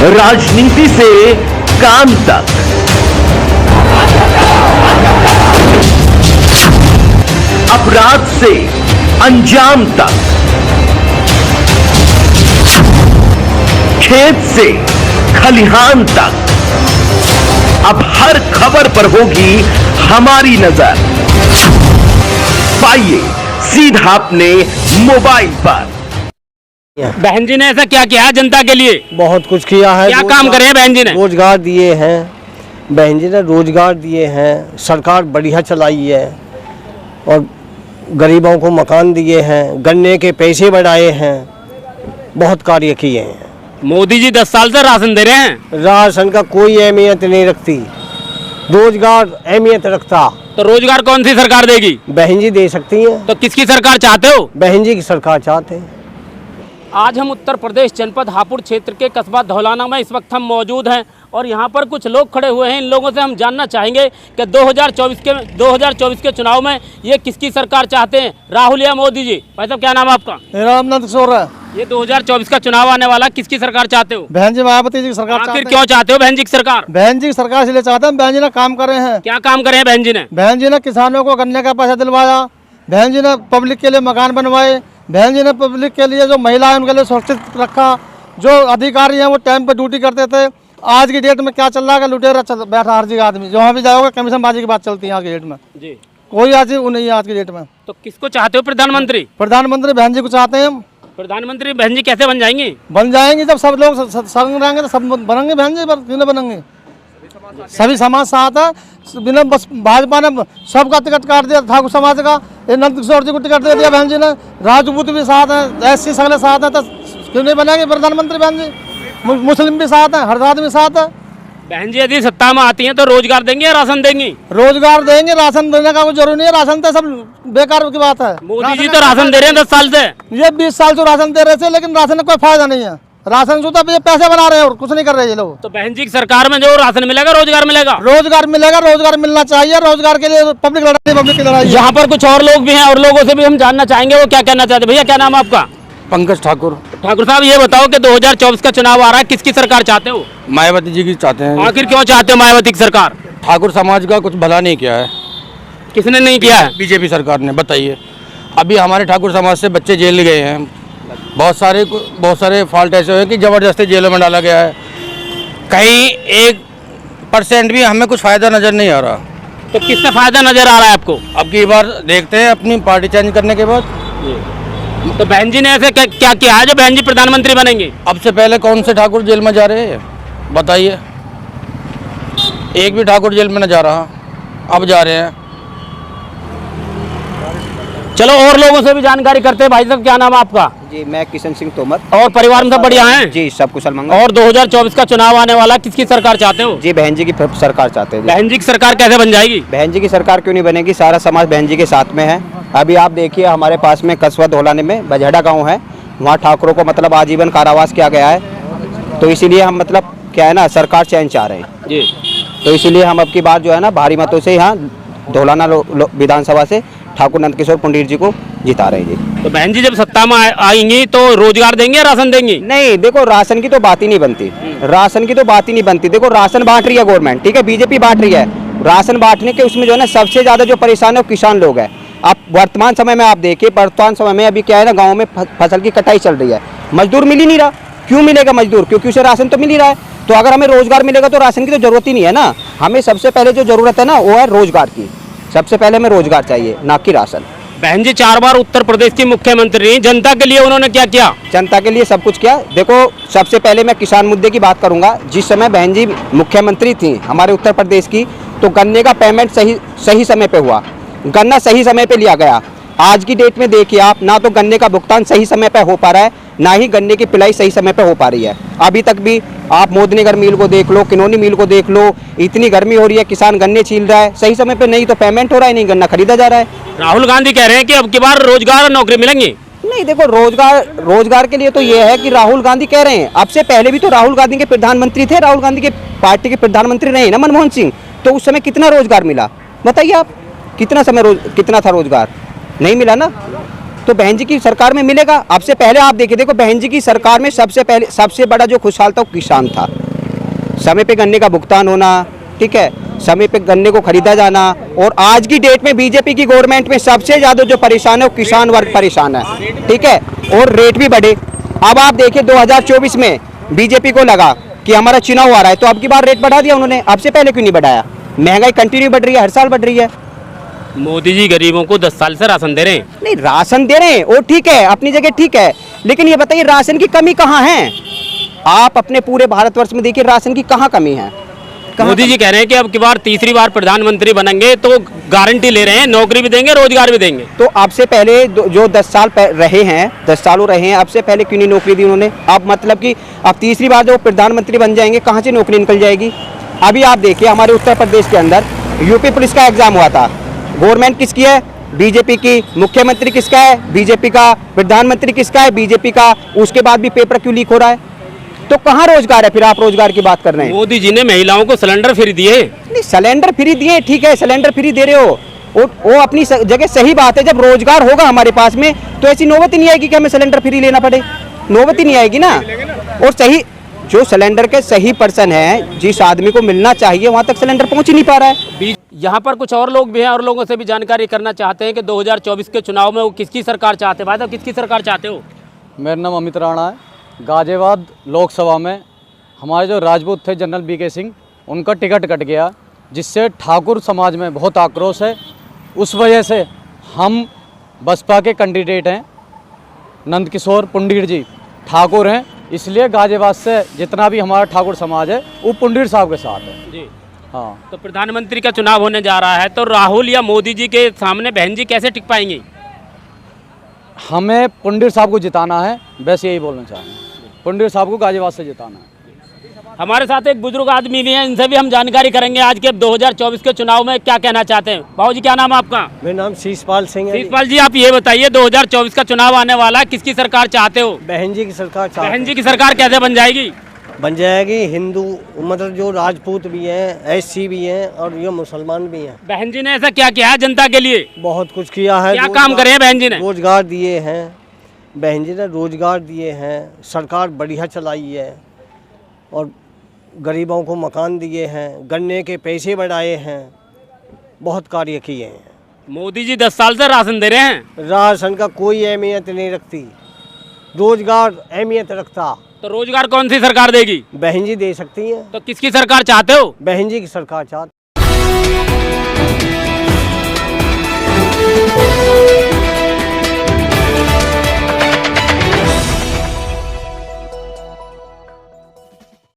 राजनीति से काम तक, अपराध से अंजाम तक, खेत से खलिहान तक, अब हर खबर पर होगी हमारी नजर। पाइए सीधा अपने मोबाइल पर। बहन जी ने ऐसा क्या किया है जनता के लिए? बहुत कुछ किया है। क्या काम करे हैं बहन जी ने? रोजगार दिए हैं, बहन जी ने रोजगार दिए हैं, सरकार बढ़िया चलाई है और गरीबों को मकान दिए हैं, गन्ने के पैसे बढ़ाए हैं, बहुत कार्य किए हैं। मोदी जी 10 साल से राशन दे रहे हैं। राशन का कोई अहमियत नहीं रखती, रोजगार अहमियत रखता। तो रोजगार कौन सी सरकार देगी? बहन जी दे सकती हैं। तो किसकी सरकार चाहते हो? बहन जी की सरकार चाहते हैं। आज हम उत्तर प्रदेश जनपद हापुड़ क्षेत्र के कस्बा धौलाना में इस वक्त हम मौजूद हैं और यहाँ पर कुछ लोग खड़े हुए हैं। इन लोगों से हम जानना चाहेंगे कि 2024 के चुनाव में ये किसकी सरकार चाहते हैं, राहुल या मोदी जी? भाई साहब क्या नाम है आपका? मेरा नाम नंद किशोर है। ये 2024 का चुनाव आने वाला, किसकी सरकार चाहते हो? बहन जी मायावती जी की सरकार आखिर क्यों चाहते हो बहन जी की सरकार? बहन जी की सरकार इसलिए चाहते हैं, बहन जी ने काम करे हैं। क्या काम करे हैं बहन जी ने? बहन जी ने किसानों को गन्ने का पैसा दिलवाया, बहन जी ने पब्लिक के लिए मकान बनवाए, बहन जी ने पब्लिक के लिए जो महिला है उनके लिए सुरक्षित रखा, जो अधिकारी हैं वो टाइम पर ड्यूटी करते थे। आज की डेट में क्या चल रहा है, लुटेरा बैठा हर जगह आदमी, जहाँ भी जाओगे कमीशन बाजी की बात चलती है आज की डेट में जी। कोई आज नहीं है आज की डेट में। तो किसको चाहते हो प्रधानमंत्री? प्रधानमंत्री बहन जी को चाहते हैं हम। प्रधानमंत्री बहन जी कैसे बन जाएंगी? बन जाएंगे जब सब लोग संग रहेंगे तो सब बनेंगे बहन जी, क्यों नहीं बनेंगे? सभी समाज साथ है, बिना बस भाजपा ने सबका टिकट काट दिया, ठाकुर समाज का ये नंद किशोर जी को टिकट दे दिया बहन जी ने, राजपूत भी साथ है, SC सगले साथ है, तो क्यों नहीं बनेंगे प्रधानमंत्री बहन जी? मुस्लिम भी साथ है, हर आदमी साथ है। बहन जी यदि सत्ता में आती हैं तो रोजगार देंगे या राशन देंगी? रोजगार देंगे, राशन देने का कोई जरूरी नहीं है, राशन तो सब बेकार की बात है। मोदी जी तो राशन दे रहे हैं 10 साल से। ये 20 साल से राशन दे रहे थे, लेकिन राशन का कोई फायदा नहीं है। राशन जो तो ये पैसे बना रहे हैं और कुछ नहीं कर रहे ये लोग। तो बहन जी की सरकार में जो राशन मिलेगा, रोजगार मिलेगा? रोजगार मिलेगा, रोजगार मिलना चाहिए, रोजगार के लिए पब्लिक लड़ाई, पब्लिक की लड़ाई। यहाँ पर कुछ और लोग भी हैं और लोगों से भी हम जानना चाहेंगे वो क्या कहना चाहते हैं। भैया क्या नाम है आपका? पंकज ठाकुर। ठाकुर साहब ये बताओ कि 2024 का चुनाव आ रहा है, किसकी सरकार चाहते हो? मायावती जी की चाहते हैं। आखिर क्यों चाहते हो मायावती की सरकार? ठाकुर समाज का कुछ भला नहीं किया है। किसने नहीं किया है? बीजेपी सरकार ने। बताइए, अभी हमारे ठाकुर समाज से बच्चे जेल गए हैं, बहुत सारे फॉल्ट ऐसे हुए कि जबरदस्ती जेलों में डाला गया है। कहीं 1% भी हमें कुछ फायदा नजर नहीं आ रहा। तो किससे फायदा नजर आ रहा है आपको? अब की बार देखते हैं अपनी पार्टी चेंज करने के बाद। तो बहन जी ने ऐसे क्या किया है जो बहन जी प्रधानमंत्री बनेंगे? अब से पहले कौन से ठाकुर जेल में जा रहे हैं बताइए? एक भी ठाकुर जेल में न जा रहा, अब जा रहे हैं। चलो और लोगों से भी जानकारी करते हैं। भाई साहब क्या नाम है आपका? जी मैं किशन सिंह तोमर। और परिवार में सब बढ़िया हैं? जी सब कुशल मंगल। और 2024 का चुनाव आने वाला, किसकी सरकार चाहते हो? जी बहन जी की सरकार चाहते हैं। बहन जी की सरकार कैसे बन जाएगी? बहन जी की सरकार क्यों नहीं बनेगी, सारा समाज बहन जी के साथ में है। अभी आप देखिए हमारे पास में कस्बा धौलाने में बजहड़ा गाँव है, वहाँ ठाकुरों को मतलब आजीवन कारावास किया गया है। तो इसीलिए हम मतलब क्या है ना, सरकार चेंज चाह रहे हैं जी। तो इसीलिए हम अब की बार जो है ना भारी मतों से यहाँ धौलाना विधानसभा से ठाकुर नंद किशोर पंडित जी को जिता रहे हैं जी। तो बहन जी जब सत्ता में आएंगी तो रोजगार देंगे या राशन देंगी? नहीं देखो, राशन की तो बात ही नहीं बनती, राशन की तो बात ही नहीं बनती। देखो राशन बांट रही है गवर्नमेंट, ठीक है, बीजेपी बांट रही है। राशन बांटने के उसमें जो है ना सबसे ज्यादा जो परेशान है वो किसान लोग हैं। अब वर्तमान समय में आप देखिए, वर्तमान समय में अभी क्या है ना, गाँव में फसल की कटाई चल रही है, मजदूर मिल ही नहीं रहा। क्यों मिलेगा मजदूर? क्योंकि उसे राशन तो मिल ही रहा है। तो अगर हमें रोजगार मिलेगा तो राशन की तो जरूरत ही नहीं है ना। हमें सबसे पहले जो जरूरत है ना वो है रोजगार की। सबसे पहले हमें रोजगार चाहिए, ना कि राशन। बहन जी 4 बार उत्तर प्रदेश की मुख्यमंत्री रही, जनता के लिए उन्होंने क्या किया? जनता के लिए सब कुछ किया। देखो सबसे पहले मैं किसान मुद्दे की बात करूंगा। जिस समय बहन जी मुख्यमंत्री थी हमारे उत्तर प्रदेश की, तो गन्ने का पेमेंट सही समय पे हुआ, गन्ना सही समय पे लिया गया। आज की डेट में देखिए आप, ना तो गन्ने का भुगतान सही समय पे हो पा रहा है, ना ही गन्ने की पिलाई सही समय पे हो पा रही है। अभी तक भी आप मोदनीगर मिल को देख लो, किनौनी मिल को देख लो, इतनी गर्मी हो रही है, किसान गन्ने छील रहा है, सही समय पे नहीं तो पेमेंट हो रहा है, नहीं गन्ना खरीदा जा रहा है। राहुल गांधी कह रहे हैं कि अब की बार रोजगार और नौकरी मिलेंगी। नहीं देखो, रोजगार के लिए तो ये है कि राहुल गांधी कह रहे हैं। अब से पहले भी तो राहुल गांधी के प्रधानमंत्री थे, राहुल गांधी के पार्टी के प्रधानमंत्री रहे ना मनमोहन सिंह, तो उस समय कितना रोजगार मिला बताइए आप? कितना था रोजगार? नहीं मिला ना। तो बहन जी की सरकार में मिलेगा। अब से पहले आप देखिए, देखो बहन जी की सरकार में सबसे बड़ा जो खुशहाल था वो किसान था। समय पे गन्ने का भुगतान होना, ठीक है, समय पे गन्ने को खरीदा जाना। और आज की डेट में बीजेपी की गवर्नमेंट में सबसे ज़्यादा जो परेशान है वो किसान वर्ग परेशान है, ठीक है, और रेट भी बढ़े। अब आप देखिए 2024 में बीजेपी को लगा कि हमारा चुनाव आ रहा है तो अब की बार रेट बढ़ा दिया उन्होंने। अब से पहले क्यों नहीं बढ़ाया? महंगाई कंटिन्यू बढ़ रही है, हर साल बढ़ रही है। मोदी जी गरीबों को 10 साल से राशन दे रहे हैं। नहीं, राशन दे रहे हैं वो ठीक है, अपनी जगह ठीक है, लेकिन ये बताइए राशन की कमी कहाँ है? आप अपने पूरे भारतवर्ष में देखिए राशन की कहाँ कमी है? मोदी जी कह रहे हैं कि अब की बार तीसरी बार प्रधानमंत्री बनेंगे तो गारंटी ले रहे हैं, नौकरी भी देंगे, रोजगार भी देंगे। तो अब से पहले जो 10 साल रहे हैं, 10 सालों रहे हैं, अब से पहले क्यों नहीं नौकरी दी उन्होंने? अब मतलब कि अब तीसरी बार जो प्रधानमंत्री बन जाएंगे कहाँ से नौकरी निकल जाएगी? अभी आप देखिए हमारे उत्तर प्रदेश के अंदर यूपी पुलिस का एग्जाम हुआ था, गवर्नमेंट किसकी है? बीजेपी की। मुख्यमंत्री किसका है? बीजेपी का। प्रधानमंत्री किसका है? बीजेपी का। उसके बाद भी पेपर क्यों लीक हो रहा है? तो कहाँ रोजगार है? फिर आप रोजगार की बात कर रहे हैं। मोदी जी ने महिलाओं को सिलेंडर फ्री दिए। नहीं, सिलेंडर फ्री दिए, ठीक है, सिलेंडर फ्री दे रहे हो, वो अपनी जगह सही बात है। जब रोजगार होगा हमारे पास में तो ऐसी नौबत ही नहीं आएगी कि हमें सिलेंडर फ्री लेना पड़े, नौबत ही नहीं आएगी ना। और सही जो सिलेंडर के सही पर्सन है, जिस आदमी को मिलना चाहिए वहाँ तक सिलेंडर पहुँच ही नहीं पा रहा है। यहाँ पर कुछ और लोग भी हैं और लोगों से भी जानकारी करना चाहते हैं कि 2024 के चुनाव में वो किसकी सरकार चाहते हैं। भाई साहब किसकी सरकार चाहते हो? मेरा नाम अमित राणा है। गाजियाबाद लोकसभा में हमारे जो राजपूत थे जनरल बीके सिंह, उनका टिकट कट गया, जिससे ठाकुर समाज में बहुत आक्रोश है। उस वजह से हम बसपा के कैंडिडेट हैं, नंदकिशोर पुंडीर जी ठाकुर हैं, इसलिए गाजियाबाद से जितना भी हमारा ठाकुर समाज है वो पुंडीर साहब के साथ है जी। हाँ। तो प्रधानमंत्री का चुनाव होने जा रहा है तो राहुल या मोदी जी के सामने बहन जी कैसे टिक पाएंगी? हमें पुंडीर साहब को जिताना है, बस यही बोलना चाहेंगे, पुंडीर साहब को गाजियाबाद से जिताना है। हमारे साथ एक बुजुर्ग आदमी भी हैं, इनसे भी हम जानकारी करेंगे आज के 2024 के चुनाव में क्या कहना चाहते हैं। बाबू जी क्या नाम है आपका? मेरा नाम शीशपाल सिंह है। शीशपाल जी आप ये बताइए 2024 का चुनाव आने वाला है, किसकी सरकार चाहते हो? बहन जी की सरकार बहन जी की सरकार कैसे बन जाएगी? बन जाएगी। हिंदू मतलब जो राजपूत भी हैं, एससी भी हैं और ये मुसलमान भी हैं। बहन जी ने ऐसा क्या किया है जनता के लिए? बहुत कुछ किया है। क्या काम करे हैं बहन जी ने? रोजगार दिए हैं, बहन जी ने रोजगार दिए हैं, सरकार बढ़िया चलाई है और गरीबों को मकान दिए हैं, गन्ने के पैसे बढ़ाए हैं, बहुत कार्य किए हैं। मोदी जी 10 साल से राशन दे रहे हैं। राशन का कोई अहमियत नहीं रखती, रोजगार अहमियत रखता। तो रोजगार कौन सी सरकार देगी? बहन जी दे सकती हैं। तो किसकी सरकार चाहते हो? बहन जी की सरकार चाहते